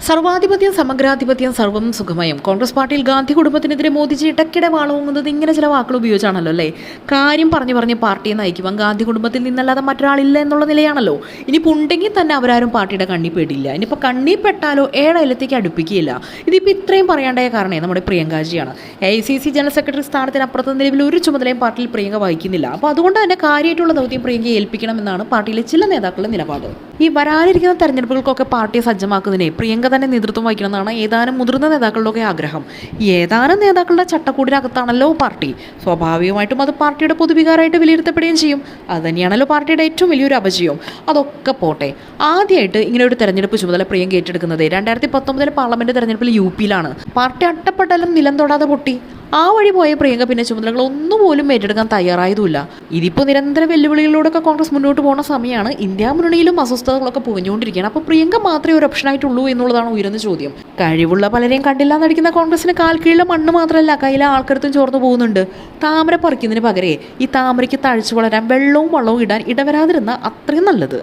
സർവാധിപത്യം സമഗ്രാധിപത്യം സർവം സുഖമയം. കോൺഗ്രസ് പാർട്ടിയിൽ ഗാന്ധി കുടുംബത്തിനെതിരെ മോദിജി ഇടയ്ക്കിടെ വാളോങ്ങുന്നത് ഇങ്ങനെ ചില വാക്കുകൾ ഉപയോഗിച്ചാണല്ലോ അല്ലേ? കാര്യം പറഞ്ഞ് പാർട്ടിയെ നയിക്കുവാൻ ഗാന്ധി കുടുംബത്തിൽ നിന്നല്ലാതെ മറ്റൊരാളില്ല എന്നുള്ള നിലയാണല്ലോ. ഇനിയിപ്പോൾ ഉണ്ടെങ്കിൽ തന്നെ അവരാരും പാർട്ടിയുടെ കണ്ണി പെടില്ല. ഇനിയിപ്പോൾ കണ്ണി പെട്ടാലോ ഏഴയിലത്തേക്ക് അടുപ്പിക്കുകയില്ല. ഇതിപ്പോൾ ഇത്രയും പറയാണ്ടായ കാരണേ നമ്മുടെ പ്രിയങ്കാജിയാണ്. AICC ജനറൽ സെക്രട്ടറി സ്ഥാനത്തിനപ്പുറത്ത് നിലവിൽ ഒരു ചുമതലയും പാർട്ടിയിൽ പ്രിയങ്ക വഹിക്കുന്നില്ല. അപ്പോൾ അതുകൊണ്ട് തന്നെ കാര്യമായിട്ടുള്ള ദൗത്യം പ്രിയങ്കയെ ഏൽപ്പിക്കണമെന്നാണ് പാർട്ടിയിലെ ചില നേതാക്കളുടെ നിലപാട്. ഈ വരാനിരിക്കുന്ന തെരഞ്ഞെടുപ്പുകൾക്കൊക്കെ പാർട്ടിയെ സജ്ജമാക്കുന്നതിനെ പ്രിയങ്ക തന്നെ നേതൃത്വം വഹിക്കണമെന്നാണ് ഏതാനും മുതിർന്ന നേതാക്കളുടെ ആഗ്രഹം. ഏതാനും നേതാക്കളുടെ ചട്ടക്കൂടിനകത്താണല്ലോ പാർട്ടി. സ്വാഭാവികമായിട്ടും അത് പാർട്ടിയുടെ പൊതുവികാരമായിട്ട് വിലയിരുത്തപ്പെടുകയും ചെയ്യും. അത് തന്നെയാണല്ലോ പാർട്ടിയുടെ ഏറ്റവും വലിയൊരു അപജയവും. അതൊക്കെ പോട്ടെ, ആദ്യമായിട്ട് ഇങ്ങനെ ഒരു തെരഞ്ഞെടുപ്പ് ചുമതല പ്രിയങ്ക ഏറ്റെടുക്കുന്നത് 2019 പാർലമെന്റ് തെരഞ്ഞെടുപ്പിൽ UP-യിലാണ്. പാർട്ടി അട്ടപ്പെട്ടാലും നിലം തൊടാതെ പൊട്ടി. ആ വഴി പോയ പ്രിയങ്ക പിന്നെ ചുമതലകൾ ഒന്നുപോലും ഏറ്റെടുക്കാൻ തയ്യാറായതുമില്ല. ഇതിപ്പോൾ നിരന്തര വെല്ലുവിളികളിലൂടെയൊക്കെ കോൺഗ്രസ് മുന്നോട്ട് പോകുന്ന സമയമാണ്. ഇന്ത്യ മുന്നണിയിലും അസ്വസ്ഥതകളൊക്കെ പുകഞ്ഞുകൊണ്ടിരിക്കുകയാണ്. അപ്പോൾ പ്രിയങ്ക മാത്രമേ ഒരു ഓപ്ഷനായിട്ടുള്ളൂ എന്നുള്ളതാണ് ഉയർന്ന ചോദ്യം. കഴിവുള്ള പലരെയും കണ്ടില്ല എന്നടിക്കുന്ന കോൺഗ്രസിന് കാൽ കീഴിലെ മണ്ണ് മാത്രമല്ല, കയ്യിലെ ആൾക്കരുത്തും ചോർന്നു പോകുന്നുണ്ട്. താമര പറിക്കുന്നതിന് പകരേ ഈ താമരയ്ക്ക് തഴച്ചു വളരാൻ വെള്ളവും വള്ളവും ഇടാൻ ഇടവരാതിരുന്ന അത്രയും നല്ലത്.